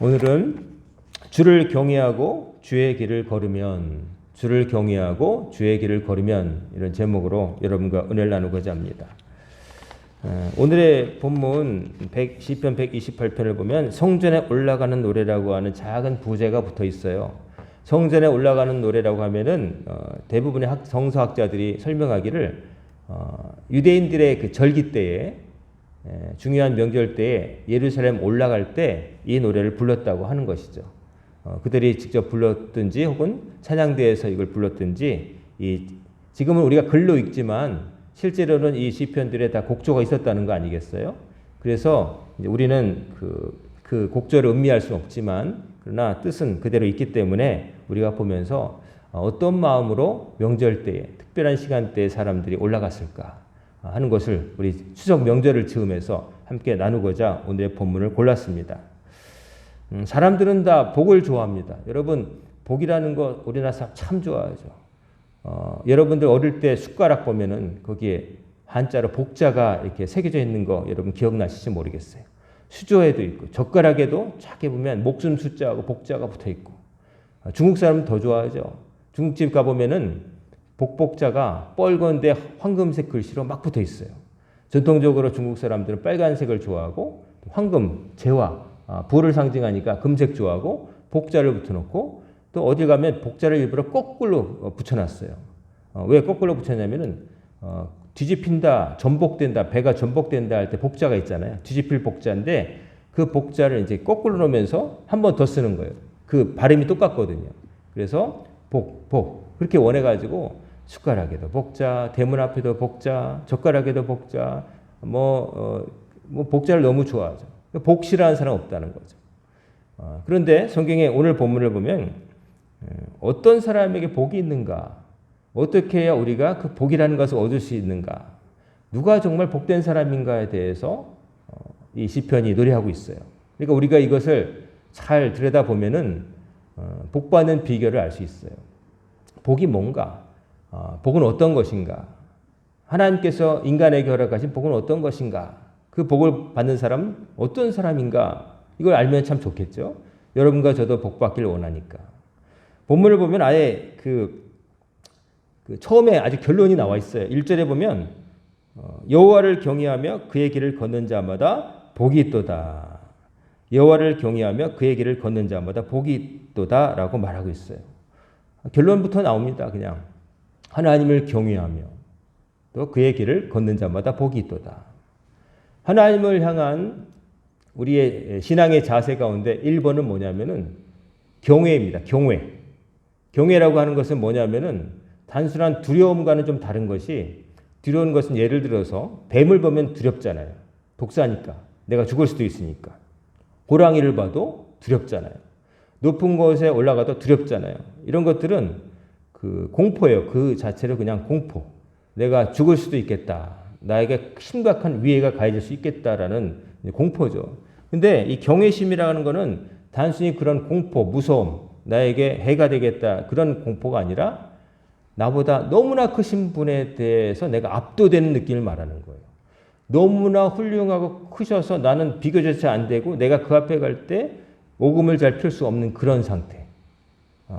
오늘은 주를 경외하고 주의 길을 걸으면, 주를 경외하고 주의 길을 걸으면, 이런 제목으로 여러분과 은혜를 나누고자 합니다. 오늘의 본문 시편 128편을 보면 성전에 올라가는 노래라고 하는 작은 부제가 붙어 있어요. 성전에 올라가는 노래라고 하면은 대부분의 성서학자들이 설명하기를 유대인들의 그 절기 때에, 중요한 명절 때에 예루살렘 올라갈 때 이 노래를 불렀다고 하는 것이죠. 그들이 직접 불렀든지 혹은 찬양대에서 이걸 불렀든지, 지금은 우리가 글로 읽지만 실제로는 이 시편들에 다 곡조가 있었다는 거 아니겠어요? 그래서 이제 우리는 그 곡조를 음미할 수는 없지만, 그러나 뜻은 그대로 있기 때문에 우리가 보면서 어떤 마음으로 명절 때에, 특별한 시간대에 사람들이 올라갔을까 하는 것을 우리 추석 명절을 즈음해서 함께 나누고자 오늘의 본문을 골랐습니다. 사람들은 다 복을 좋아합니다. 여러분, 복이라는 거 우리나라 사람 참 좋아하죠. 여러분들 어릴 때 숟가락 보면은 거기에 한자로 복자가 이렇게 새겨져 있는 거 여러분 기억나실지 모르겠어요. 수조에도 있고 젓가락에도 작게 보면 목숨 숫자하고 복자가 붙어 있고, 중국 사람은 더 좋아하죠. 중국집 가보면은 복자가 뻘건데 황금색 글씨로 막 붙어 있어요. 전통적으로 중국 사람들은 빨간색을 좋아하고, 황금, 재화, 부를 상징하니까 금색 좋아하고, 복자를 붙여놓고, 또 어디 가면 복자를 일부러 거꾸로 붙여놨어요. 왜 거꾸로 붙였냐면은 뒤집힌다, 전복된다, 배가 전복된다 할 때 복자가 있잖아요. 뒤집힐 복자인데 그 복자를 이제 거꾸로 놓으면서 한 번 더 쓰는 거예요. 그 발음이 똑같거든요. 그래서 복 그렇게 원해가지고 숟가락에도 복자, 대문 앞에도 복자, 젓가락에도 복자, 복자를 너무 좋아하죠. 복 싫어하는 사람 없다는 거죠. 그런데 성경의 오늘 본문을 보면 어떤 사람에게 복이 있는가, 어떻게 해야 우리가 그 복이라는 것을 얻을 수 있는가, 누가 정말 복된 사람인가에 대해서 이 시편이 노래하고 있어요. 그러니까 우리가 이것을 잘 들여다보면은 복받는 비결을 알 수 있어요. 복이 뭔가, 복은 어떤 것인가, 하나님께서 인간에게 허락하신 복은 어떤 것인가, 그 복을 받는 사람은 어떤 사람인가, 이걸 알면 참 좋겠죠. 여러분과 저도 복 받기를 원하니까. 본문을 보면 아예 처음에 아주 결론이 나와 있어요. 1절에 보면 여호와를 경외하며 그의 길을 걷는 자마다 복이 있도다. 여호와를 경외하며 그의 길을 걷는 자마다 복이 있도다라고 말하고 있어요. 결론부터 나옵니다. 그냥 하나님을 경외하며 또 그의 길을 걷는 자마다 복이 있도다. 하나님을 향한 우리의 신앙의 자세 가운데 1번은 뭐냐면은 경외입니다. 경외라고 하는 것은 뭐냐면은 단순한 두려움과는 좀 다른 것이, 두려운 것은 예를 들어서 뱀을 보면 두렵잖아요. 독사니까, 내가 죽을 수도 있으니까. 호랑이를 봐도 두렵잖아요. 높은 곳에 올라가도 두렵잖아요. 이런 것들은 공포예요. 그 자체로 그냥 공포. 내가 죽을 수도 있겠다. 나에게 심각한 위해가 가해질 수 있겠다라는 공포죠. 근데 이 경외심이라는 거는 단순히 그런 공포, 무서움, 나에게 해가 되겠다, 그런 공포가 아니라 나보다 너무나 크신 분에 대해서 내가 압도되는 느낌을 말하는 거예요. 너무나 훌륭하고 크셔서 나는 비교조차 안 되고 내가 그 앞에 갈 때 오금을 잘 펼 수 없는 그런 상태.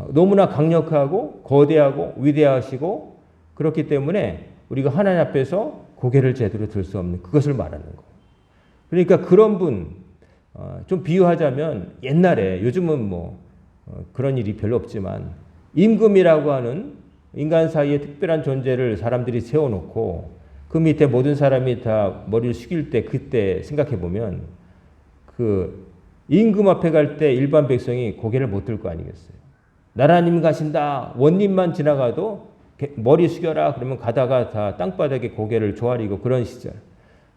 너무나 강력하고 거대하고 위대하시고, 그렇기 때문에 우리가 하나님 앞에서 고개를 제대로 들 수 없는 그것을 말하는 거예요. 그러니까 그런 분, 좀 비유하자면 옛날에, 요즘은 그런 일이 별로 없지만 임금이라고 하는 인간 사이에 특별한 존재를 사람들이 세워놓고 그 밑에 모든 사람이 다 머리를 숙일 때, 그때 생각해 보면 그 임금 앞에 갈 때 일반 백성이 고개를 못 들 거 아니겠어요. 나라님 가신다, 원님만 지나가도 머리 숙여라 그러면 가다가 다 땅바닥에 고개를 조아리고, 그런 시절.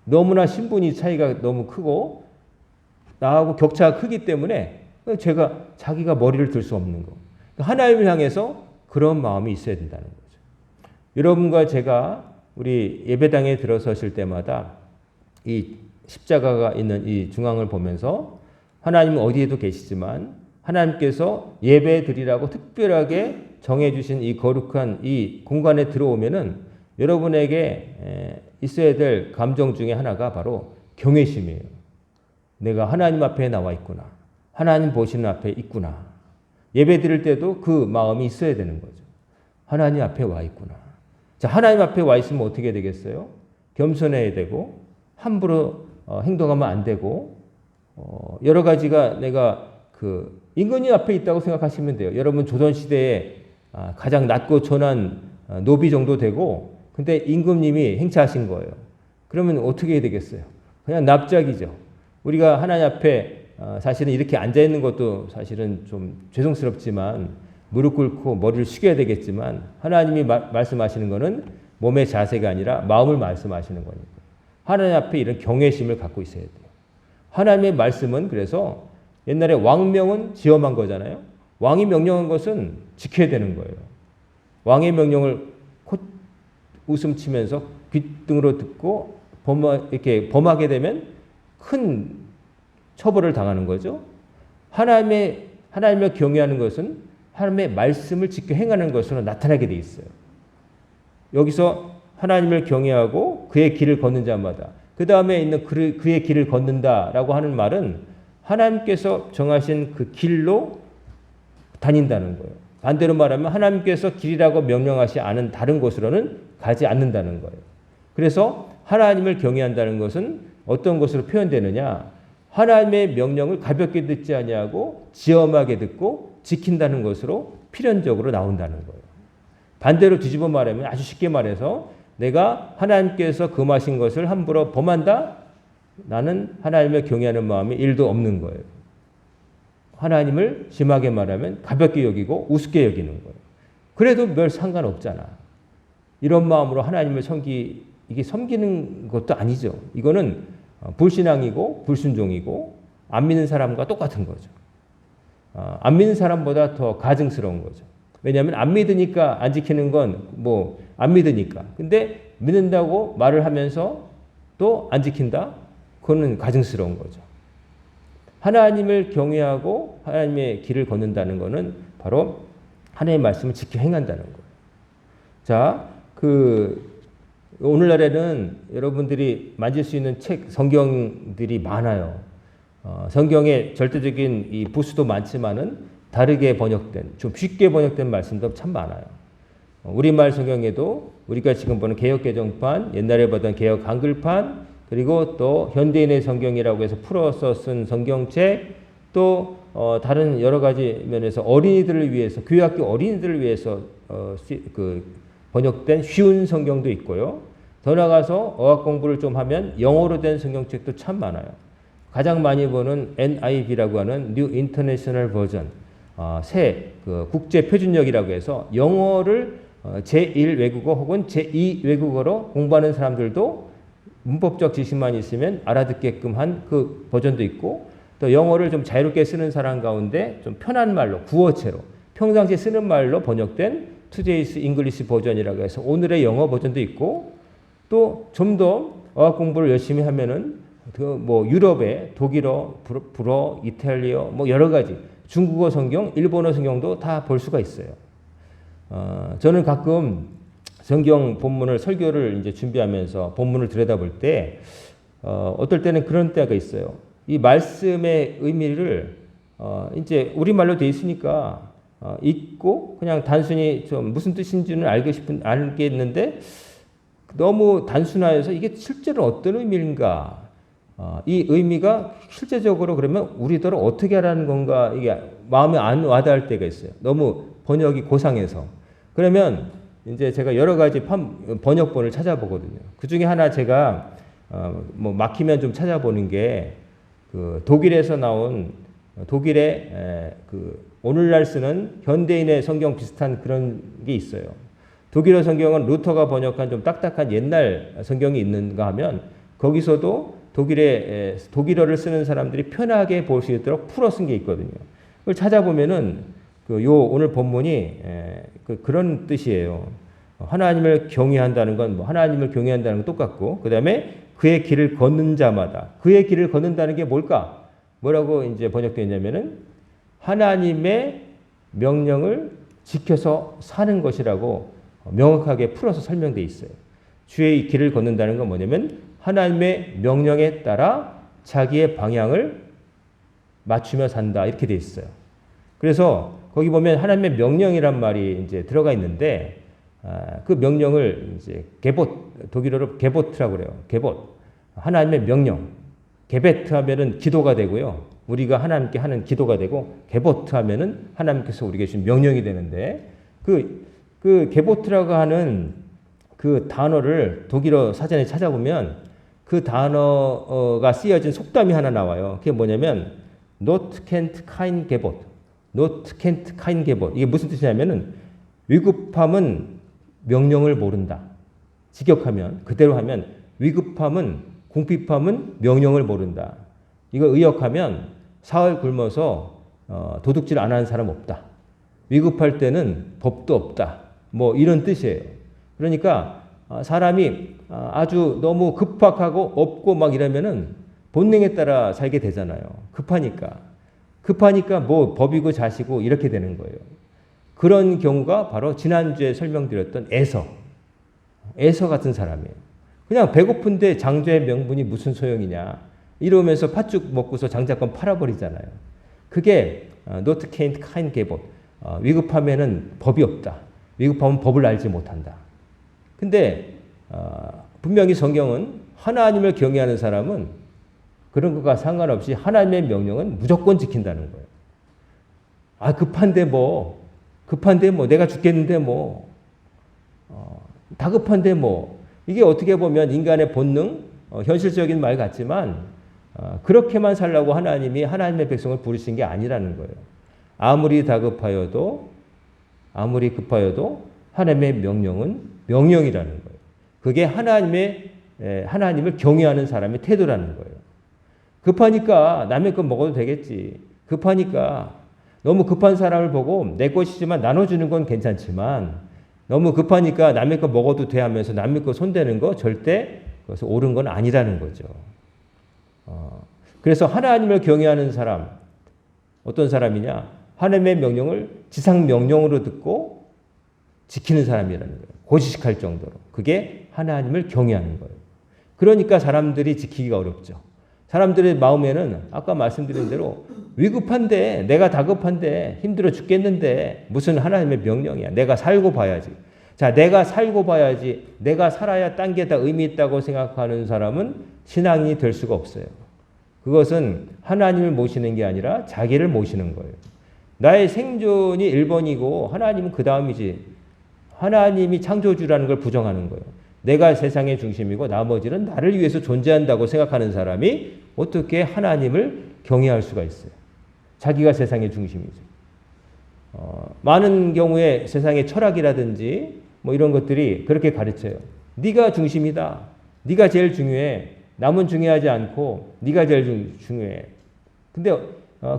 너무나 신분이 차이가 너무 크고 나하고 격차가 크기 때문에 자기가 머리를 들 수 없는 거. 하나님을 향해서 그런 마음이 있어야 된다는 거죠. 여러분과 제가 우리 예배당에 들어서실 때마다 이 십자가가 있는 이 중앙을 보면서, 하나님은 어디에도 계시지만 하나님께서 예배 드리라고 특별하게 정해주신 이 거룩한 이 공간에 들어오면은 여러분에게 있어야 될 감정 중에 하나가 바로 경외심이에요. 내가 하나님 앞에 나와 있구나. 하나님 보시는 앞에 있구나. 예배 드릴 때도 그 마음이 있어야 되는 거죠. 하나님 앞에 와 있구나. 자, 하나님 앞에 와 있으면 어떻게 되겠어요? 겸손해야 되고 함부로 행동하면 안 되고 여러 가지가 내가 그 임금님 앞에 있다고 생각하시면 돼요. 여러분 조선시대에 가장 낮고 존한 노비 정도 되고 근데 임금님이 행차하신 거예요. 그러면 어떻게 해야 되겠어요? 그냥 납작이죠. 우리가 하나님 앞에 사실은 이렇게 앉아있는 것도 사실은 좀 죄송스럽지만 무릎 꿇고 머리를 숙여야 되겠지만 하나님이 말씀하시는 것은 몸의 자세가 아니라 마음을 말씀하시는 거니까 하나님 앞에 이런 경외심을 갖고 있어야 돼요. 하나님의 말씀은 그래서 옛날에 왕명은 지엄한 거잖아요. 왕이 명령한 것은 지켜야 되는 거예요. 왕의 명령을 웃음 치면서 귓등으로 듣고 이렇게 범하게 되면 큰 처벌을 당하는 거죠. 하나님을 경외하는 것은 하나님의 말씀을 지켜 행하는 것으로 나타나게 돼 있어요. 여기서 하나님을 경외하고 그의 길을 걷는 자마다 그 다음에 있는 그의 길을 걷는다라고 하는 말은 하나님께서 정하신 그 길로 다닌다는 거예요. 반대로 말하면 하나님께서 길이라고 명령하지 않은 다른 곳으로는 가지 않는다는 거예요. 그래서 하나님을 경외한다는 것은 어떤 것으로 표현되느냐? 하나님의 명령을 가볍게 듣지 아니하고 지엄하게 듣고 지킨다는 것으로 필연적으로 나온다는 거예요. 반대로 뒤집어 말하면 아주 쉽게 말해서 내가 하나님께서 금하신 것을 함부로 범한다? 나는 하나님을 경외하는 마음이 1도 없는 거예요. 하나님을 심하게 말하면 가볍게 여기고 우습게 여기는 거예요. 그래도 별 상관없잖아. 이런 마음으로 하나님을 이게 섬기는 것도 아니죠. 이거는 불신앙이고 불순종이고 안 믿는 사람과 똑같은 거죠. 안 믿는 사람보다 더 가증스러운 거죠. 왜냐하면 안 믿으니까 안 지키는 건 뭐 안 믿으니까. 근데 믿는다고 말을 하면서 또 안 지킨다? 그거는 가증스러운 거죠. 하나님을 경외하고 하나님의 길을 걷는다는 것은 바로 하나님의 말씀을 지켜 행한다는 거예요. 자, 오늘날에는 여러분들이 만질 수 있는 성경들이 많아요. 성경에 절대적인 이 부수도 많지만은 다르게 번역된, 좀 쉽게 번역된 말씀도 참 많아요. 우리말 성경에도 우리가 지금 보는 개역개정판, 옛날에 보던 개역 한글판, 그리고 또 현대인의 성경이라고 해서 풀어서 쓴 성경책, 또 다른 여러 가지 면에서 어린이들을 위해서, 교회학교 어린이들을 위해서 번역된 쉬운 성경도 있고요. 더 나아가서 어학 공부를 좀 하면 영어로 된 성경책도 참 많아요. 가장 많이 보는 NIV라고 하는 New International Version, 새 국제 표준역이라고 해서 영어를 제1 외국어 혹은 제2 외국어로 공부하는 사람들도 문법적 지식만 있으면 알아듣게끔 한 그 버전도 있고, 또 영어를 좀 자유롭게 쓰는 사람 가운데 좀 편한 말로 구어체로 평상시에 쓰는 말로 번역된 Today's English 버전이라고 해서 오늘의 영어 버전도 있고, 또 좀 더 어학 공부를 열심히 하면은 유럽의 독일어, 불어, 이탈리아 뭐 여러 가지 중국어 성경, 일본어 성경도 다 볼 수가 있어요. 저는 가끔 성경 본문을 설교를 이제 준비하면서 본문을 들여다볼 때 어떨 때는 그런 때가 있어요. 이 말씀의 의미를 이제 우리말로 돼 있으니까 읽고 그냥 단순히 좀 무슨 뜻인지는 알겠는데 너무 단순화해서 이게 실제로 어떤 의미인가, 이 의미가 실제적으로 그러면 우리더러 어떻게 하라는 건가, 이게 마음에 안 와닿을 때가 있어요. 너무 번역이 고상해서. 그러면 이제 제가 여러 가지 번역본을 찾아보거든요. 그 중에 하나 제가 막히면 좀 찾아보는 게 독일에서 나온 독일의 오늘날 쓰는 현대인의 성경 비슷한 그런 게 있어요. 독일어 성경은 루터가 번역한 좀 딱딱한 옛날 성경이 있는가 하면 거기서도 독일어를 쓰는 사람들이 편하게 볼 수 있도록 풀어 쓴 게 있거든요. 그걸 찾아보면은 오늘 본문이 그런 뜻이에요. 하나님을 경외한다는 건 하나님을 경외한다는 건 똑같고, 그 다음에 그의 길을 걷는 자마다, 그의 길을 걷는다는 게 뭘까? 뭐라고 이제 번역되어 있냐면은 하나님의 명령을 지켜서 사는 것이라고 명확하게 풀어서 설명되어 있어요. 주의 길을 걷는다는 건 뭐냐면 하나님의 명령에 따라 자기의 방향을 맞추며 산다 이렇게 돼 있어요. 그래서 거기 보면 하나님의 명령이란 말이 이제 들어가 있는데 그 명령을 이제 게봇 독일어로 게보트라고 그래요. 게봇 하나님의 명령. 게베트 하면은 기도가 되고요. 우리가 하나님께 하는 기도가 되고 게보트 하면은 하나님께서 우리에게 주신 명령이 되는데 그 게보트라고 하는 그 단어를 독일어 사전에 찾아보면 그 단어가 쓰여진 속담이 하나 나와요. 그게 뭐냐면 not can't kein Gebot. not can't kein Gebot. 이게 무슨 뜻이냐면은 위급함은 명령을 모른다. 직역하면 그대로 하면 위급함은 궁핍함은 명령을 모른다. 이거 의역하면 사흘 굶어서 도둑질 안 하는 사람 없다. 위급할 때는 법도 없다. 뭐 이런 뜻이에요. 그러니까 사람이 아주 너무 급박하고 없고 막 이러면은 본능에 따라 살게 되잖아요. 급하니까 뭐 법이고 자시고 이렇게 되는 거예요. 그런 경우가 바로 지난주에 설명드렸던 에서 같은 사람이에요. 그냥 배고픈데 장자의 명분이 무슨 소용이냐 이러면서 팥죽 먹고서 장자권 팔아버리잖아요. 그게 not can't kein Gebot. 위급하면은 법이 없다. 위급하면 법을 알지 못한다. 근데 분명히 성경은 하나님을 경외하는 사람은 그런 것과 상관없이 하나님의 명령은 무조건 지킨다는 거예요. 급한데 뭐 내가 죽겠는데 뭐 다급한데 뭐 이게 어떻게 보면 인간의 본능, 현실적인 말 같지만 그렇게만 살라고 하나님이 하나님의 백성을 부르신 게 아니라는 거예요. 아무리 다급하여도 아무리 급하여도 하나님의 명령은 명령이라는 거예요. 그게 하나님을 경외하는 사람의 태도라는 거예요. 급하니까 남의 것 먹어도 되겠지. 급하니까 너무 급한 사람을 보고 내 것이지만 나눠주는 건 괜찮지만 너무 급하니까 남의 거 먹어도 돼 하면서 남의 거 손대는 거 절대 그것은 옳은 건 아니라는 거죠. 그래서 하나님을 경외하는 사람 어떤 사람이냐? 하나님의 명령을 지상 명령으로 듣고 지키는 사람이라는 거예요. 고지식할 정도로. 그게 하나님을 경외하는 거예요. 그러니까 사람들이 지키기가 어렵죠. 사람들의 마음에는 아까 말씀드린 대로 위급한데 내가 다급한데 힘들어 죽겠는데 무슨 하나님의 명령이야. 내가 살고 봐야지. 자, 내가 살고 봐야지. 내가 살아야 딴 게 다 의미 있다고 생각하는 사람은 신앙인이 될 수가 없어요. 그것은 하나님을 모시는 게 아니라 자기를 모시는 거예요. 나의 생존이 1번이고 하나님은 그 다음이지. 하나님이 창조주라는 걸 부정하는 거예요. 내가 세상의 중심이고 나머지는 나를 위해서 존재한다고 생각하는 사람이 어떻게 하나님을 경외할 수가 있어요. 자기가 세상의 중심이죠. 많은 경우에 세상의 철학이라든지 뭐 이런 것들이 그렇게 가르쳐요. 네가 중심이다. 네가 제일 중요해. 남은 중요하지 않고 네가 제일 중요해. 근데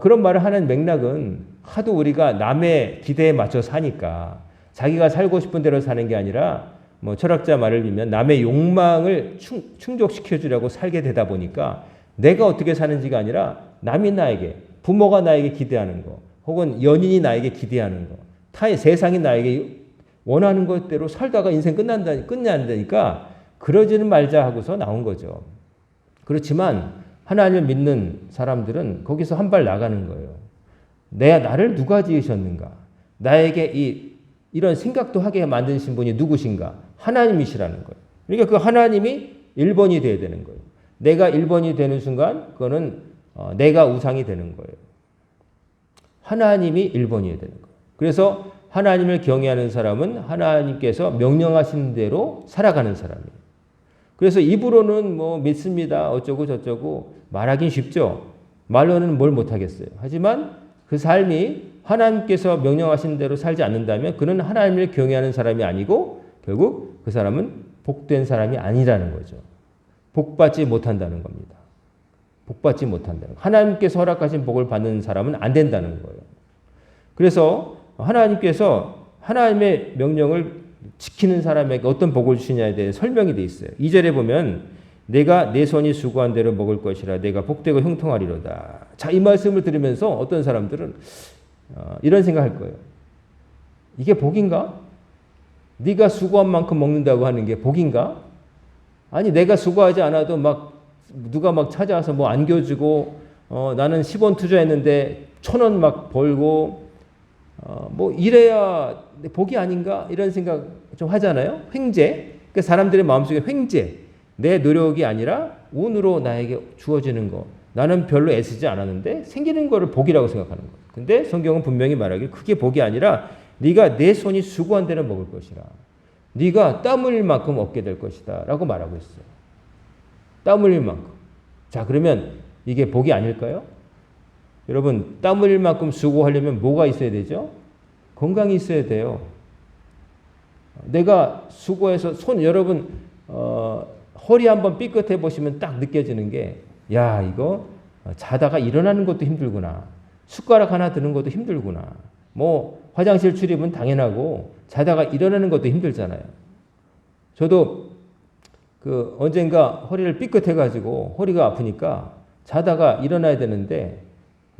그런 말을 하는 맥락은 하도 우리가 남의 기대에 맞춰 사니까 자기가 살고 싶은 대로 사는 게 아니라 뭐 철학자 말을 빌면 남의 욕망을 충족시켜 주려고 살게 되다 보니까 내가 어떻게 사는지가 아니라 남이 나에게 부모가 나에게 기대하는 거 혹은 연인이 나에게 기대하는 거 타의 세상이 나에게 원하는 것대로 살다가 인생 끝난다니까 그러지는 말자 하고서 나온 거죠. 그렇지만 하나님을 믿는 사람들은 거기서 한 발 나가는 거예요. 나를 누가 지으셨는가? 나에게 이런 생각도 하게 만드신 분이 누구신가? 하나님이시라는 거예요. 그러니까 그 하나님이 1번이 돼야 되는 거예요. 내가 1번이 되는 순간 그거는 내가 우상이 되는 거예요. 하나님이 1번이어야 되는 거예요. 그래서 하나님을 경외하는 사람은 하나님께서 명령하신 대로 살아가는 사람이에요. 그래서 입으로는 뭐 믿습니다. 어쩌고 저쩌고 말하긴 쉽죠. 말로는 뭘 못하겠어요. 하지만 그 삶이 하나님께서 명령하신 대로 살지 않는다면 그는 하나님을 경외하는 사람이 아니고 결국 그 사람은 복된 사람이 아니라는 거죠. 복받지 못한다는 겁니다. 복받지 못한다는 거예요. 하나님께서 허락하신 복을 받는 사람은 안 된다는 거예요. 그래서 하나님께서 하나님의 명령을 지키는 사람에게 어떤 복을 주시냐에 대해 설명이 되어 있어요. 2절에 보면 내가 내 손이 수고한 대로 먹을 것이라 내가 복되고 형통하리로다. 자, 이 말씀을 들으면서 어떤 사람들은 이런 생각할 거예요. 이게 복인가? 네가 수고한 만큼 먹는다고 하는 게 복인가? 아니 내가 수고하지 않아도 막 누가 막 찾아와서 뭐 안겨주고 나는 10원 투자했는데 1,000원 막 벌고 뭐 이래야 복이 아닌가 이런 생각 좀 하잖아요. 횡재. 그러니까 사람들의 마음속에 횡재. 내 노력이 아니라 운으로 나에게 주어지는 거. 나는 별로 애쓰지 않았는데 생기는 거를 복이라고 생각하는 거예요. 근데 성경은 분명히 말하길 그게 복이 아니라 네가 내 손이 수고한 대로 먹을 것이라. 네가 땀 흘릴 만큼 얻게 될 것이다 라고 말하고 있어요. 땀 흘릴 만큼. 자, 그러면 이게 복이 아닐까요? 여러분, 땀 흘릴 만큼 수고하려면 뭐가 있어야 되죠? 건강이 있어야 돼요. 내가 수고해서 여러분 허리 한번 삐끗해 보시면 딱 느껴지는 게 야, 이거 자다가 일어나는 것도 힘들구나. 숟가락 하나 드는 것도 힘들구나. 뭐 화장실 출입은 당연하고 자다가 일어나는 것도 힘들잖아요. 저도 언젠가 허리를 삐끗해 가지고 허리가 아프니까 자다가 일어나야 되는데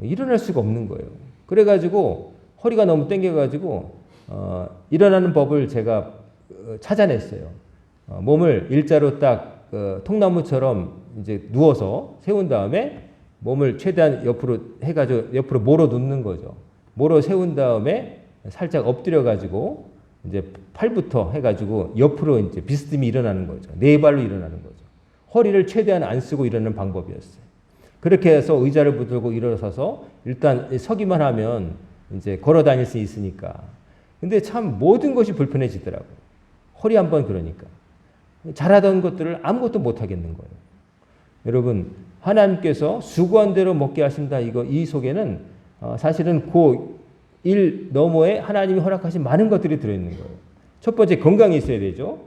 일어날 수가 없는 거예요. 그래 가지고 허리가 너무 땡겨 가지고 일어나는 법을 제가 찾아냈어요. 몸을 일자로 딱 통나무처럼 이제 누워서 세운 다음에 몸을 최대한 옆으로 해가지고 옆으로 몰어 눕는 거죠. 몰어 세운 다음에 살짝 엎드려 가지고 이제 팔부터 해가지고 옆으로 이제 비스듬히 일어나는 거죠. 네 발로 일어나는 거죠. 허리를 최대한 안 쓰고 일어나는 방법이었어요. 그렇게 해서 의자를 붙들고 일어서서 일단 서기만 하면 이제 걸어 다닐 수 있으니까. 근데 참 모든 것이 불편해지더라고요. 허리 한번 그러니까. 잘하던 것들을 아무것도 못 하겠는 거예요. 여러분, 하나님께서 수고한 대로 먹게 하신다. 이 속에는 사실은 그 일 너머에 하나님이 허락하신 많은 것들이 들어있는 거예요. 첫 번째, 건강이 있어야 되죠.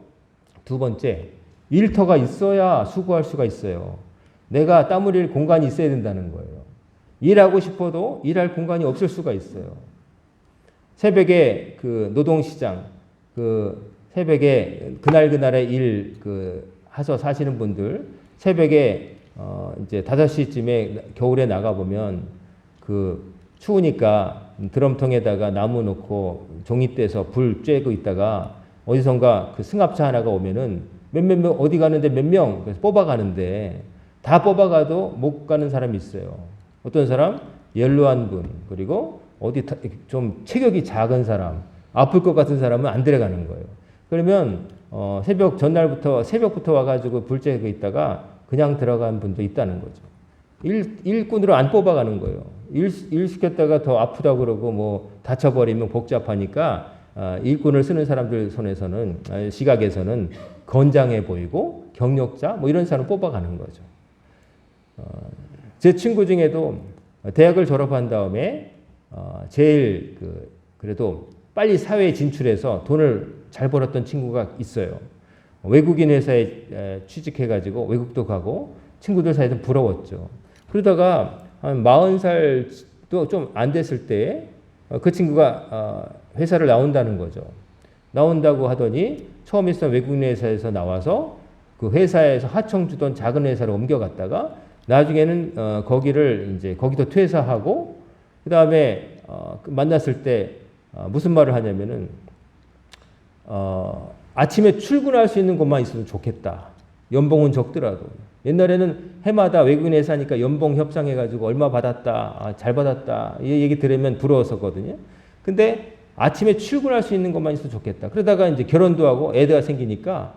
두 번째, 일터가 있어야 수고할 수가 있어요. 내가 땀 흘릴 공간이 있어야 된다는 거예요. 일하고 싶어도 일할 공간이 없을 수가 있어요. 새벽에 노동시장, 새벽에 그날의 일 하서 사시는 분들, 새벽에 이제 5시쯤에 겨울에 나가보면 추우니까 드럼통에다가 나무 놓고 종이 떼서 불 쬐고 있다가 어디선가 승합차 하나가 오면은 몇 명 어디 가는데 몇 명 그래서 뽑아가는데 다 뽑아가도 못 가는 사람이 있어요. 어떤 사람? 연로한 분, 그리고 어디 좀 체격이 작은 사람, 아플 것 같은 사람은 안 들어가는 거예요. 그러면 새벽부터 와가지고 불 쬐고 있다가 그냥 들어간 분도 있다는 거죠. 일꾼으로 안 뽑아가는 거예요. 일 시켰다가 더 아프다고 그러고 뭐 다쳐버리면 복잡하니까 일꾼을 쓰는 사람들 손에서는 시각에서는 건장해 보이고 경력자 뭐 이런 사람 뽑아가는 거죠. 제 친구 중에도 대학을 졸업한 다음에 제일 그래도 빨리 사회에 진출해서 돈을 잘 벌었던 친구가 있어요. 외국인 회사에 취직해가지고 외국도 가고 친구들 사이에서 부러웠죠. 그러다가 한 40살도 좀 안 됐을 때 그 친구가 회사를 나온다는 거죠. 나온다고 하더니 처음 있었던 외국인 회사에서 나와서 그 회사에서 하청 주던 작은 회사로 옮겨갔다가 나중에는 거기도 퇴사하고 그 다음에 만났을 때 무슨 말을 하냐면은 아침에 출근할 수 있는 곳만 있어도 좋겠다. 연봉은 적더라도. 옛날에는 해마다 외국인 회사니까 연봉 협상해가지고 얼마 받았다, 잘 받았다, 이 얘기 들으면 부러웠었거든요. 근데 아침에 출근할 수 있는 것만 있어도 좋겠다. 그러다가 이제 결혼도 하고 애가 생기니까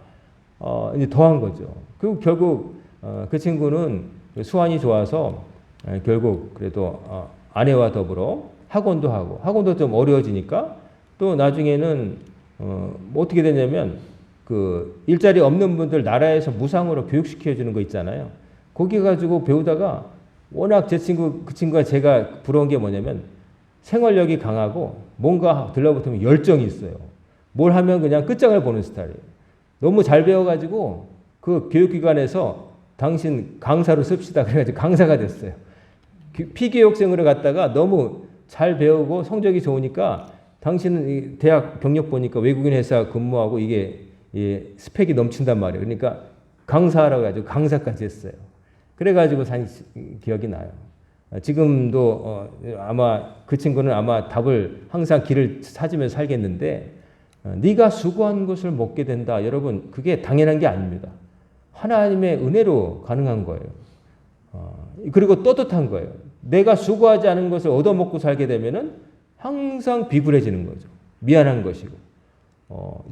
이제 더한 거죠. 그리고 결국 그 친구는 수완이 좋아서 결국 그래도 아내와 더불어 학원도 하고 학원도 좀 어려워지니까 또 나중에는 뭐 어떻게 되냐면 일자리 없는 분들 나라에서 무상으로 교육시켜주는 거 있잖아요. 거기 가지고 배우다가 워낙 그 친구가 제가 부러운 게 뭐냐면 생활력이 강하고 뭔가 들러붙으면 열정이 있어요. 뭘 하면 그냥 끝장을 보는 스타일이에요. 너무 잘 배워가지고 그 교육기관에서 당신 강사로 씁시다 그래가지고 강사가 됐어요. 피교육생으로 갔다가 너무 잘 배우고 성적이 좋으니까 당신은 대학 경력 보니까 외국인 회사 근무하고 이게 스펙이 넘친단 말이에요. 그러니까 강사라고 해가지고 강사까지 했어요. 그래가지고 산 기억이 나요. 지금도 아마 그 친구는 아마 답을 항상 길을 찾으면서 살겠는데 네가 수고한 것을 먹게 된다. 여러분 그게 당연한 게 아닙니다. 하나님의 은혜로 가능한 거예요. 그리고 떳떳한 거예요. 내가 수고하지 않은 것을 얻어먹고 살게 되면은 항상 비굴해지는 거죠. 미안한 것이고.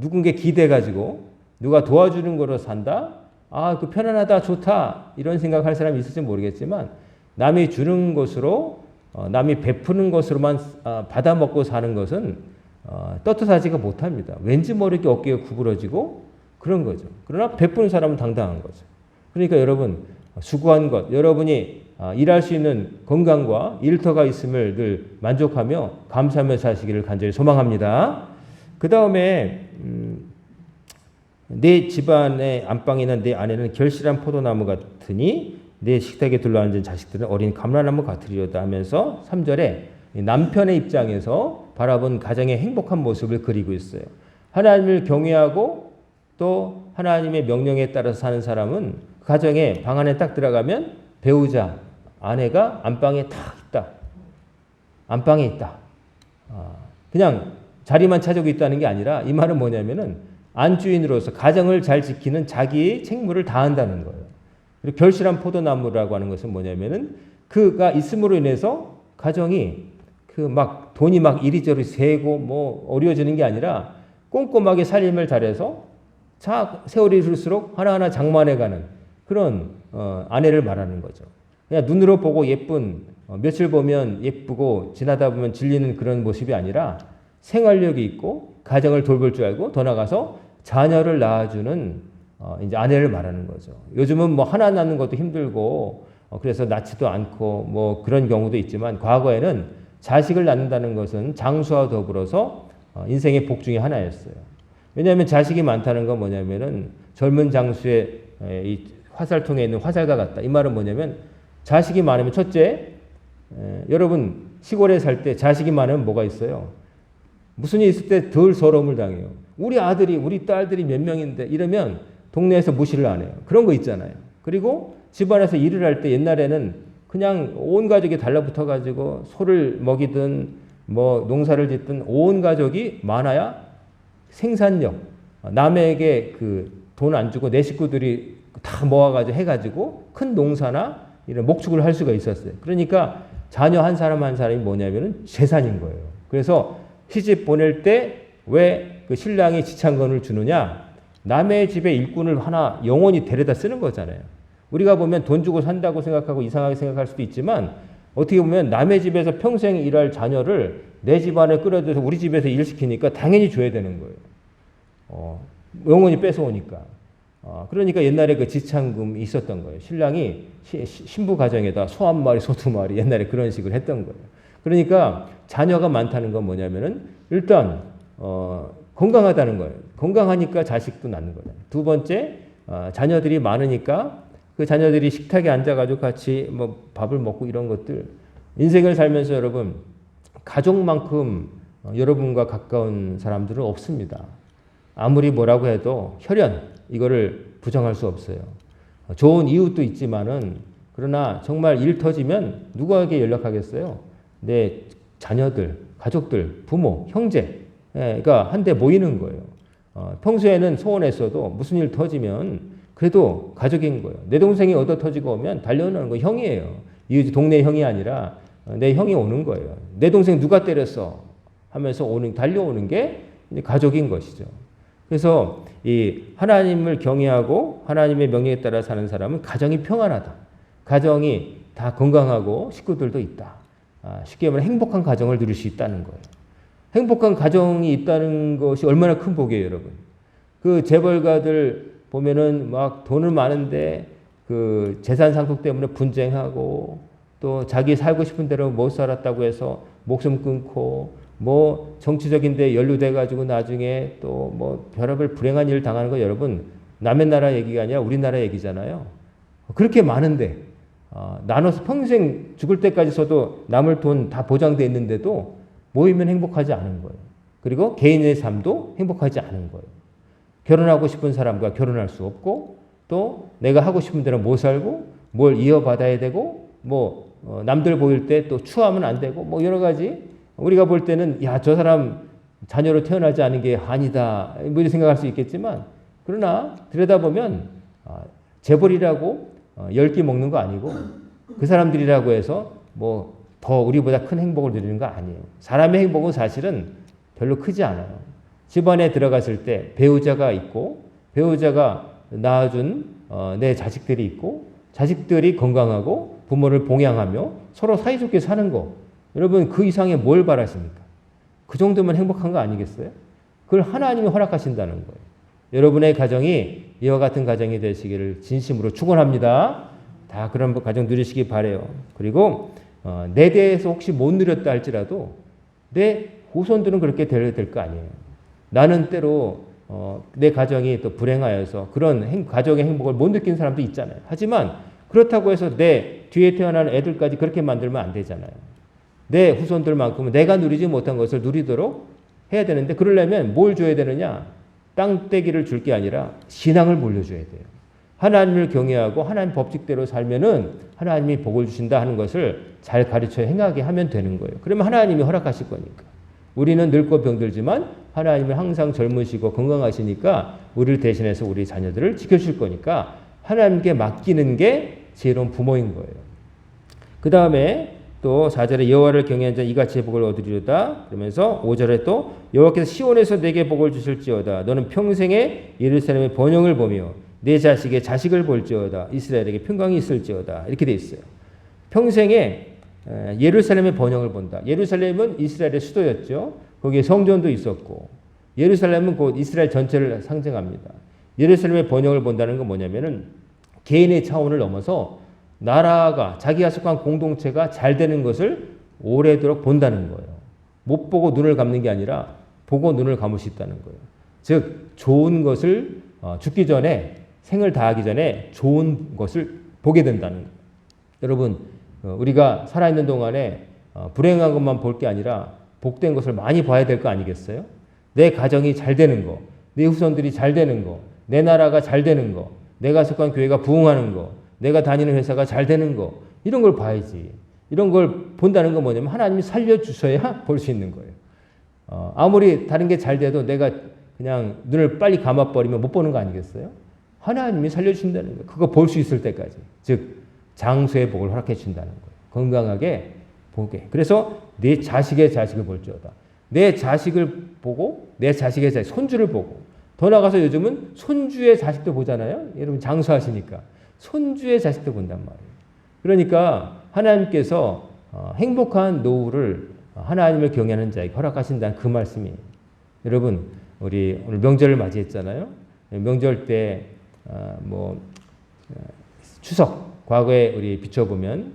누군가 기대가지고 누가 도와주는 거로 산다? 아, 그 편안하다, 좋다. 이런 생각할 사람이 있을지 모르겠지만 남이 주는 것으로 남이 베푸는 것으로만 받아먹고 사는 것은 떳떳하지가 못합니다. 왠지 모르게 어깨가 구부러지고 그런 거죠. 그러나 베푸는 사람은 당당한 거죠. 그러니까 여러분 수고한 것, 여러분이 일할 수 있는 건강과 일터가 있음을 늘 만족하며 감사하며 사시기를 간절히 소망합니다. 그 다음에 내 집안의 안방이나 내 안에는 결실한 포도나무 같으니 내 식탁에 둘러앉은 자식들은 어린 감람나무 같으리로다 하면서 3절에 남편의 입장에서 바라본 가정의 행복한 모습을 그리고 있어요. 하나님을 경외하고 또 하나님의 명령에 따라서 사는 사람은 가정에 방 안에 딱 들어가면 배우자, 아내가 안방에 딱 있다. 안방에 있다. 그냥 자리만 차지하고 있다는 게 아니라 이 말은 뭐냐면은 안주인으로서 가정을 잘 지키는 자기의 책무를 다한다는 거예요. 그리고 결실한 포도나무라고 하는 것은 뭐냐면은 그가 있음으로 인해서 가정이 그 막 돈이 막 이리저리 새고 뭐 어려워지는 게 아니라 꼼꼼하게 살림을 잘해서 세월이 흐를수록 하나하나 장만해가는 그런 아내를 말하는 거죠. 그냥 눈으로 보고 예쁜 며칠 보면 예쁘고 지나다 보면 질리는 그런 모습이 아니라 생활력이 있고 가정을 돌볼 줄 알고 더 나가서 자녀를 낳아주는 이제 아내를 말하는 거죠. 요즘은 뭐 하나 낳는 것도 힘들고 그래서 낳지도 않고 뭐 그런 경우도 있지만 과거에는 자식을 낳는다는 것은 장수와 더불어서 인생의 복 중에 하나였어요. 왜냐하면 자식이 많다는 건 뭐냐면은 젊은 장수의 이 화살통에 있는 화살과 같다. 이 말은 뭐냐면 자식이 많으면 첫째, 여러분 시골에 살 때 자식이 많으면 뭐가 있어요? 무슨 일 있을 때 덜 서러움을 당해요. 우리 아들이 우리 딸들이 몇 명인데 이러면 동네에서 무시를 안 해요. 그런 거 있잖아요. 그리고 집안에서 일을 할 때 옛날에는 그냥 온 가족이 달라붙어 가지고 소를 먹이든 뭐 농사를 짓든 온 가족이 많아야 생산력, 남에게 그 돈 안 주고 내 식구들이 다 모아가지고 해가지고 큰 농사나 이런 목축을 할 수가 있었어요. 그러니까 자녀 한 사람 한 사람이 뭐냐면은 재산인 거예요. 그래서 시집 보낼 때 왜 그 신랑이 지창건을 주느냐? 남의 집에 일꾼을 하나 영원히 데려다 쓰는 거잖아요. 우리가 보면 돈 주고 산다고 생각하고 이상하게 생각할 수도 있지만 어떻게 보면 남의 집에서 평생 일할 자녀를 내 집안에 끌어들여서 우리 집에서 일시키니까 당연히 줘야 되는 거예요. 영원히 뺏어오니까. 그러니까 옛날에 그 지창금이 있었던 거예요. 신랑이 신부 가정에다 소 한 마리, 소 두 마리 옛날에 그런 식으로 했던 거예요. 그러니까 자녀가 많다는 건 뭐냐면은 일단 건강하다는 거예요. 건강하니까 자식도 낳는 거예요. 두 번째, 자녀들이 많으니까 그 자녀들이 식탁에 앉아가지고 같이 뭐 밥을 먹고 이런 것들 인생을 살면서 여러분 가족만큼 여러분과 가까운 사람들은 없습니다. 아무리 뭐라고 해도 혈연 이거를 부정할 수 없어요. 좋은 이웃도 있지만은 그러나 정말 일 터지면 누구에게 연락하겠어요? 내 자녀들, 가족들, 부모, 형제가 한데 모이는 거예요. 평소에는 소원했어도 무슨 일 터지면 그래도 가족인 거예요. 내 동생이 얻어 터지고 오면 달려오는 거 형이에요. 이 동네 형이 아니라 내 형이 오는 거예요. 내 동생 누가 때렸어? 하면서 달려오는 게 가족인 것이죠. 그래서 이 하나님을 경외하고 하나님의 명령에 따라 사는 사람은 가정이 평안하다. 가정이 다 건강하고 식구들도 있다. 쉽게 말하면 행복한 가정을 누릴 수 있다는 거예요. 행복한 가정이 있다는 것이 얼마나 큰 복이에요, 여러분. 그 재벌가들 보면은 막 돈은 많은데 그 재산 상속 때문에 분쟁하고 또 자기 살고 싶은 대로 못 살았다고 해서 목숨 끊고 뭐 정치적인데 연루돼 가지고 나중에 또 뭐 별의별 불행한 일을 당하는 거 여러분 남의 나라 얘기가 아니라 우리나라 얘기잖아요. 그렇게 많은데 나눠서 평생 죽을 때까지 써도 남을 돈 다 보장돼 있는데도 모이면 행복하지 않은 거예요. 그리고 개인의 삶도 행복하지 않은 거예요. 결혼하고 싶은 사람과 결혼할 수 없고 또 내가 하고 싶은 대로 못 살고 뭘 이어받아야 되고 뭐 남들 보일 때 또 추하면 안 되고 뭐 여러 가지 우리가 볼 때는 야, 저 사람 자녀로 태어나지 않은 게 한이다 뭐 이렇게 생각할 수 있겠지만 그러나 들여다보면 재벌이라고 10끼 먹는 거 아니고 그 사람들이라고 해서 뭐 더 우리보다 큰 행복을 누리는 거 아니에요. 사람의 행복은 사실은 별로 크지 않아요. 집안에 들어갔을 때 배우자가 있고 배우자가 낳아준 내 자식들이 있고 자식들이 건강하고 부모를 봉양하며 서로 사이좋게 사는 거. 여러분 그 이상의 뭘 바라십니까? 그 정도면 행복한 거 아니겠어요? 그걸 하나님이 허락하신다는 거예요. 여러분의 가정이 이와 같은 가정이 되시기를 진심으로 축원합니다. 다 그런 가정 누리시기 바라요. 그리고 내 대해서 혹시 못 누렸다 할지라도 내 후손들은 그렇게 될 거 아니에요. 나는 때로 내 가정이 또 불행하여서 그런 가정의 행복을 못 느낀 사람도 있잖아요. 하지만 그렇다고 해서 내 뒤에 태어난 애들까지 그렇게 만들면 안 되잖아요. 내 후손들만큼은 내가 누리지 못한 것을 누리도록 해야 되는데 그러려면 뭘 줘야 되느냐? 땅떼기를 줄 게 아니라 신앙을 물려줘야 돼요. 하나님을 경외하고 하나님 법칙대로 살면은 하나님이 복을 주신다 하는 것을 잘 가르쳐 행하게 하면 되는 거예요. 그러면 하나님이 허락하실 거니까. 우리는 늙고 병들지만 하나님은 항상 젊으시고 건강하시니까 우리를 대신해서 우리 자녀들을 지켜주실 거니까 하나님께 맡기는 게 지혜로운 부모인 거예요. 그 다음에 또 4절에 여호와를 경외하는 자는 이같이 복을 얻으리로다. 그러면서 5절에 또 여호와께서 시온에서 내게 복을 주실지어다. 너는 평생에 예루살렘의 번영을 보며 내 자식의 자식을 볼지어다. 이스라엘에게 평강이 있을지어다. 이렇게 돼 있어요. 평생에 예루살렘의 번영을 본다. 예루살렘은 이스라엘의 수도였죠. 거기에 성전도 있었고 예루살렘은 곧 이스라엘 전체를 상징합니다. 예루살렘의 번영을 본다는 건 뭐냐면은 개인의 차원을 넘어서 나라가 자기가 속한 공동체가 잘 되는 것을 오래도록 본다는 거예요. 못 보고 눈을 감는 게 아니라 보고 눈을 감을 수 있다는 거예요. 즉 좋은 것을 죽기 전에 생을 다하기 전에 좋은 것을 보게 된다는 거예요. 여러분 우리가 살아있는 동안에 불행한 것만 볼 게 아니라 복된 것을 많이 봐야 될 거 아니겠어요? 내 가정이 잘 되는 거, 내 후손들이 잘 되는 거, 내 나라가 잘 되는 거, 내가 속한 교회가 부흥하는 거, 내가 다니는 회사가 잘 되는 거 이런 걸 봐야지. 이런 걸 본다는 건 뭐냐면 하나님이 살려주셔야 볼 수 있는 거예요. 아무리 다른 게 잘 돼도 내가 그냥 눈을 빨리 감아버리면 못 보는 거 아니겠어요? 하나님이 살려주신다는 거예요. 그거 볼 수 있을 때까지. 즉 장수의 복을 허락해 주신다는 거예요. 건강하게 보게. 그래서 내 자식의 자식을 볼지어다. 내 자식을 보고 내 자식의 자식, 손주를 보고 더 나가서 요즘은 손주의 자식도 보잖아요. 여러분 장수하시니까. 손주의 자식도 본단 말이에요. 그러니까 하나님께서 행복한 노후를 하나님을 경외하는 자에게 허락하신다는 그 말씀이에요. 여러분 우리 오늘 명절을 맞이했잖아요. 명절 때 추석 과거에 우리 비춰보면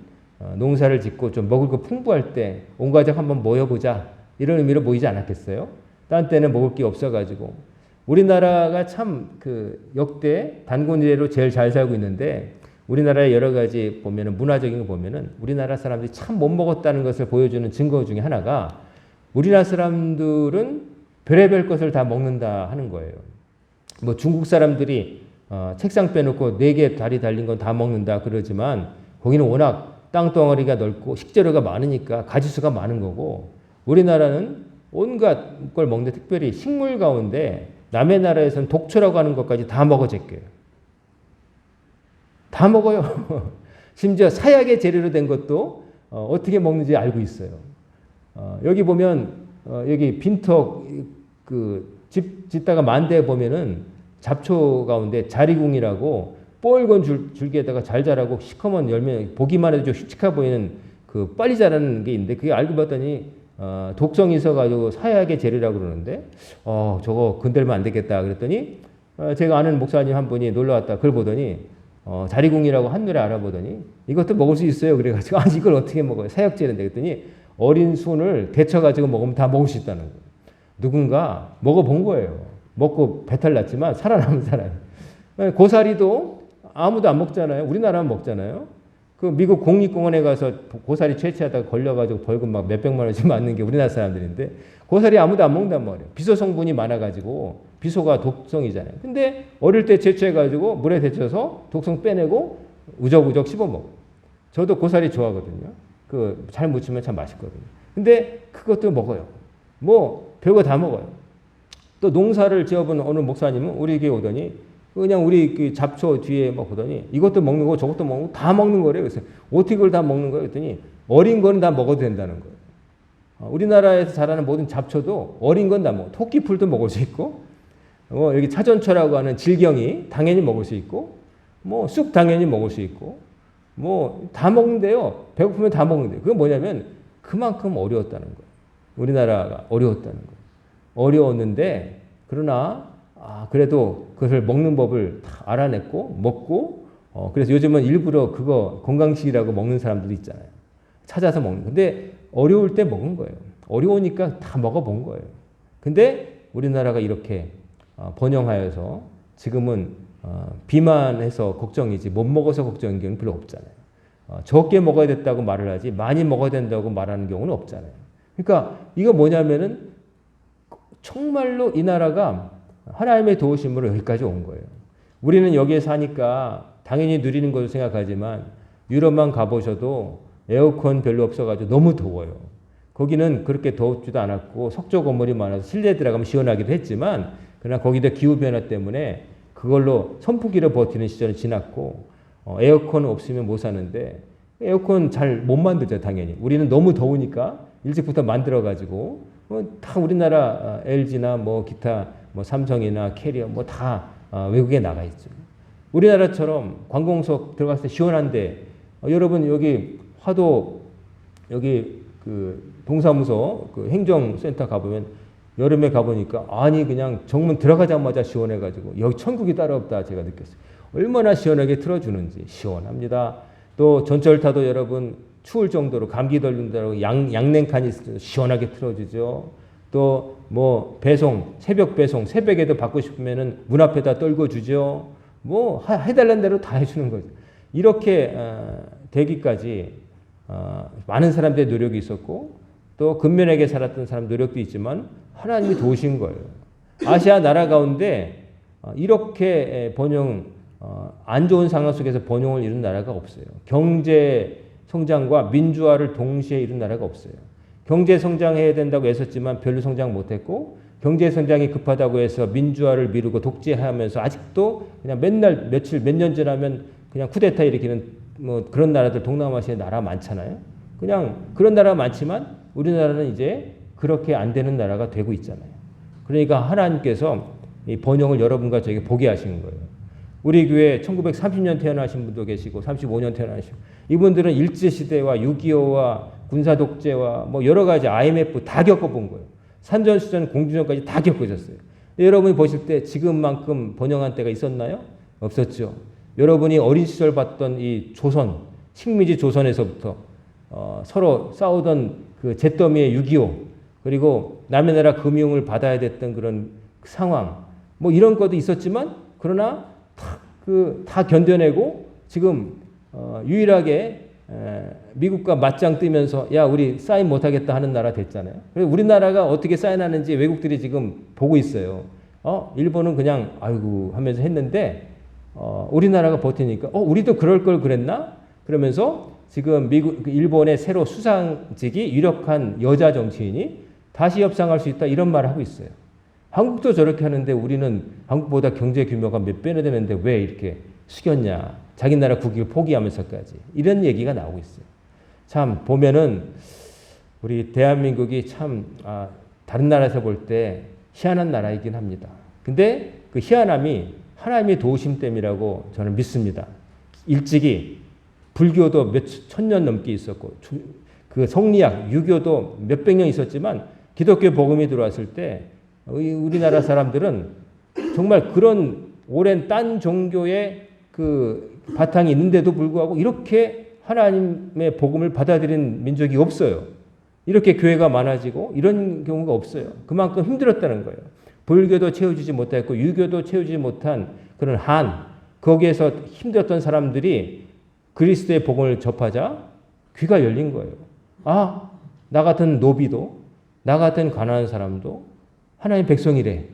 농사를 짓고 좀 먹을 거 풍부할 때 온 가족 한번 모여보자 이런 의미로 모이지 않았겠어요? 딴 때는 먹을 게 없어가지고 우리나라가 참 역대 단군 이래로 제일 잘 살고 있는데 우리나라의 여러 가지 보면은 문화적인 거 보면은 우리나라 사람들이 참 못 먹었다는 것을 보여주는 증거 중에 하나가 우리나라 사람들은 별의별 것을 다 먹는다 하는 거예요. 뭐 중국 사람들이 책상 빼놓고 4개 다리 달린 건 다 먹는다 그러지만 거기는 워낙 땅덩어리가 넓고 식재료가 많으니까 가지수가 많은 거고 우리나라는 온갖 걸 먹는데 특별히 식물 가운데 남의 나라에서는 독초라고 하는 것까지 다 먹어 제껴요. 다 먹어요. 심지어 사약의 재료로 된 것도 어떻게 먹는지 알고 있어요. 여기 보면 여기 빈턱 집 짓다가 만대에 보면은 잡초 가운데 자리궁이라고 뻘건 줄기에다가 잘 자라고 시커먼 열매 보기만 해도 좀 휘치카 보이는 빨리 자라는 게 있는데 그게 알고 봤더니 독성이 있어가지고 사약의 재료라고 그러는데 저거 건들면 안 되겠다 그랬더니 제가 아는 목사님 한 분이 놀러 왔다 그걸 보더니 자리궁이라고 한눈에 알아보더니 이것도 먹을 수 있어요 그래가지고 이걸 어떻게 먹어요 사약제인데 그랬더니 어린 순을 데쳐가지고 먹으면 다 먹을 수 있다는 거예요. 누군가 먹어본 거예요. 먹고 배탈 났지만 살아남은 사람이. 고사리도 아무도 안 먹잖아요. 우리나라만 먹잖아요. 미국 국립공원에 가서 고사리 채취하다가 걸려가지고 벌금 막 몇백만 원씩 맞는 게 우리나라 사람들인데 고사리 아무도 안 먹는단 말이에요. 비소 성분이 많아가지고 비소가 독성이잖아요. 근데 어릴 때 채취해가지고 물에 데쳐서 독성 빼내고 우적우적 씹어먹어. 저도 고사리 좋아하거든요. 잘 무치면 참 맛있거든요. 근데 그것도 먹어요. 뭐 별거 다 먹어요. 또 농사를 지어본 어느 목사님은 우리 교회 오더니 그냥 우리 그 잡초 뒤에 막 보더니 이것도 먹는 거 저것도 먹는 거 다 먹는 거래요. 그래서 어떻게 그걸 다 먹는 거예요? 그랬더니 어린 거는 다 먹어도 된다는 거예요. 우리나라에서 자라는 모든 잡초도 어린 건 다 먹어. 토끼풀도 먹을 수 있고, 여기 차전초라고 하는 질경이 당연히 먹을 수 있고, 뭐 쑥 당연히 먹을 수 있고, 뭐 다 먹는데요. 배고프면 다 먹는데요. 그건 뭐냐면 그만큼 어려웠다는 거예요. 우리나라가 어려웠다는 거예요. 어려웠는데 그러나 그래도 그것을 먹는 법을 다 알아냈고 먹고, 그래서 요즘은 일부러 그거 건강식이라고 먹는 사람들이 있잖아요. 찾아서 먹는. 근데 어려울 때 먹은 거예요. 어려우니까 다 먹어본 거예요. 근데 우리나라가 이렇게 번영하여서 지금은 비만해서 걱정이지 못 먹어서 걱정인 경우는 별로 없잖아요. 적게 먹어야 됐다고 말을 하지 많이 먹어야 된다고 말하는 경우는 없잖아요. 그러니까 이거 뭐냐면은 정말로 이 나라가 하나님의 도우심으로 여기까지 온 거예요. 우리는 여기에 사니까 당연히 누리는 것을 생각하지만 유럽만 가보셔도 에어컨 별로 없어가지고 너무 더워요. 거기는 그렇게 덥지도 않았고 석조 건물이 많아서 실내에 들어가면 시원하기도 했지만 그러나 거기도 기후변화 때문에 그걸로 선풍기로 버티는 시절은 지났고 에어컨 없으면 못 사는데 에어컨 잘 못 만들죠 당연히. 우리는 너무 더우니까 일찍부터 만들어가지고 다 우리나라 LG나 뭐 기타 뭐 삼성이나 캐리어 뭐 다 외국에 나가 있죠. 우리나라처럼 관공석 들어갔을 때 시원한데 여러분 여기 화도 여기 그 동사무소 그 행정센터 가보면 여름에 가보니까 아니 그냥 정문 들어가자마자 시원해가지고 여기 천국이 따로 없다 제가 느꼈어요. 얼마나 시원하게 틀어주는지 시원합니다. 또 전철 타도 여러분 추울 정도로 감기 걸린다고 양냉칸이 시원하게 틀어주죠. 또 뭐 배송 새벽 배송 새벽에도 받고 싶으면은 문 앞에다 떨궈 주죠. 뭐 해달라는 대로 다 해주는 거죠. 이렇게 되기까지 많은 사람들의 노력이 있었고 또 근면하게 살았던 사람 노력도 있지만 하나님이 도우신 거예요. 아시아 나라 가운데 이렇게 번영 안 좋은 상황 속에서 번영을 이룬 나라가 없어요. 경제 성장과 민주화를 동시에 이룬 나라가 없어요. 경제 성장해야 된다고 애썼지만 별로 성장 못했고 경제 성장이 급하다고 해서 민주화를 미루고 독재하면서 아직도 그냥 맨날 며칠 몇 년 지나면 그냥 쿠데타 일으키는 뭐 그런 나라들 동남아시아 나라 많잖아요. 그냥 그런 나라 많지만 우리나라는 이제 그렇게 안 되는 나라가 되고 있잖아요. 그러니까 하나님께서 이 번영을 여러분과 저에게 보게 하시는 거예요. 우리 교회 1930년 태어나신 분도 계시고 35년 태어나시고 이분들은 일제시대와 6.25와 군사독재와 뭐 여러 가지 IMF 다 겪어본 거예요. 산전수전 공주전까지 다 겪으셨어요. 여러분이 보실 때 지금만큼 번영한 때가 있었나요? 없었죠. 여러분이 어린 시절 봤던 이 조선, 식민지 조선에서부터 서로 싸우던 그 잿더미의 6.25 그리고 남의 나라 금융을 받아야 됐던 그런 상황 뭐 이런 것도 있었지만 그러나 다 견뎌내고 지금 유일하게 미국과 맞짱 뜨면서 야 우리 사인 못하겠다 하는 나라 됐잖아요. 그래서 우리나라가 어떻게 사인하는지 외국들이 지금 보고 있어요. 일본은 그냥 아이고 하면서 했는데 우리나라가 버티니까 우리도 그럴 걸 그랬나? 그러면서 지금 일본의 새로 수상직이 유력한 여자 정치인이 다시 협상할 수 있다 이런 말을 하고 있어요. 한국도 저렇게 하는데 우리는 한국보다 경제 규모가 몇 배나 되는데 왜 이렇게 숙였냐. 자기 나라 국익을 포기하면서까지 이런 얘기가 나오고 있어요. 참 보면은 우리 대한민국이 참 다른 나라에서 볼 때 희한한 나라이긴 합니다. 근데 그 희한함이 하나님의 도우심 때문이라고 저는 믿습니다. 일찍이 불교도 몇 천년 넘게 있었고 그 성리학, 유교도 몇백 년 있었지만 기독교 복음이 들어왔을 때 우리나라 사람들은 정말 그런 오랜 딴 종교의 그 바탕이 있는데도 불구하고 이렇게 하나님의 복음을 받아들인 민족이 없어요. 이렇게 교회가 많아지고 이런 경우가 없어요. 그만큼 힘들었다는 거예요. 불교도 채워주지 못했고 유교도 채우지 못한 그런 거기에서 힘들었던 사람들이 그리스도의 복음을 접하자 귀가 열린 거예요. 나 같은 노비도 나 같은 가난한 사람도 하나님 백성이래.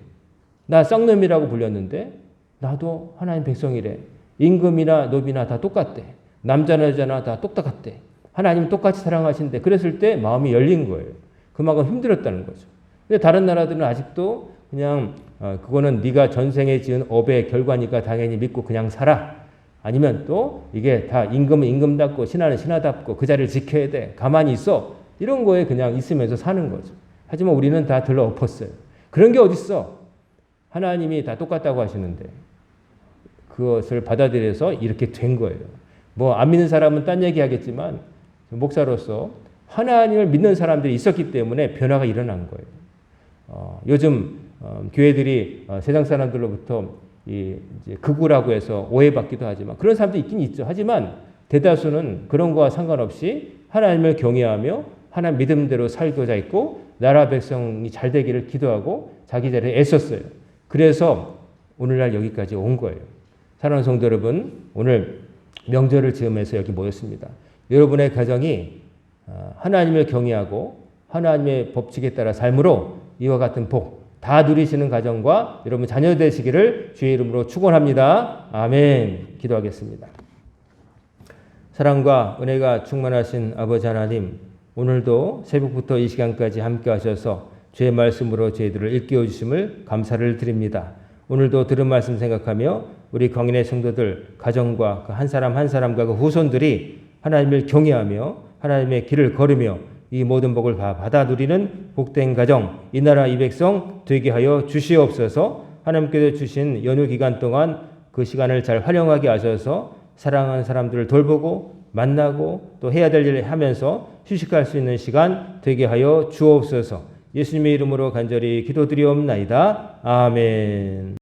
나 쌍놈이라고 불렸는데 나도 하나님 백성이래. 임금이나 노비나 다 똑같대. 남자나 여자나 다 똑같대. 하나님 똑같이 사랑하신대. 그랬을 때 마음이 열린 거예요. 그만큼 힘들었다는 거죠. 근데 다른 나라들은 아직도 그냥 그거는 네가 전생에 지은 업의 결과니까 당연히 믿고 그냥 살아. 아니면 또 이게 다 임금은 임금답고 신하는 신하답고 그 자리를 지켜야 돼. 가만히 있어. 이런 거에 그냥 있으면서 사는 거죠. 하지만 우리는 다 들러 엎었어요. 그런 게 어딨어. 하나님이 다 똑같다고 하시는데 그것을 받아들여서 이렇게 된 거예요. 뭐 안 믿는 사람은 딴 얘기 하겠지만 목사로서 하나님을 믿는 사람들이 있었기 때문에 변화가 일어난 거예요. 요즘 교회들이 세상 사람들로부터 이제 극우라고 해서 오해받기도 하지만 그런 사람도 있긴 있죠. 하지만 대다수는 그런 거와 상관없이 하나님을 경외하며 하나님 믿음대로 살고자 했고 나라 백성이 잘 되기를 기도하고 자기 자리에 애썼어요. 그래서 오늘날 여기까지 온 거예요. 사랑하는 성도 여러분, 오늘 명절을 즈음해서 여기 모였습니다. 여러분의 가정이 하나님을 경외하고 하나님의 법칙에 따라 삶으로 이와 같은 복 다 누리시는 가정과 여러분 자녀 되시기를 주의 이름으로 축원합니다. 아멘. 기도하겠습니다. 사랑과 은혜가 충만하신 아버지 하나님, 오늘도 새벽부터 이 시간까지 함께 하셔서 주의 말씀으로 저희들을 일깨워 주심을 감사를 드립니다. 오늘도 들은 말씀 생각하며 우리 광인의 성도들 가정과 그 한 사람 한 사람과 그 후손들이 하나님을 경외하며 하나님의 길을 걸으며 이 모든 복을 받아 누리는 복된 가정, 이 나라 이 백성 되게 하여 주시옵소서. 하나님께서 주신 연휴 기간 동안 그 시간을 잘 활용하게 하셔서 사랑하는 사람들을 돌보고 만나고 또 해야 될 일을 하면서 휴식할 수 있는 시간 되게 하여 주옵소서. 예수님의 이름으로 간절히 기도드리옵나이다. 아멘.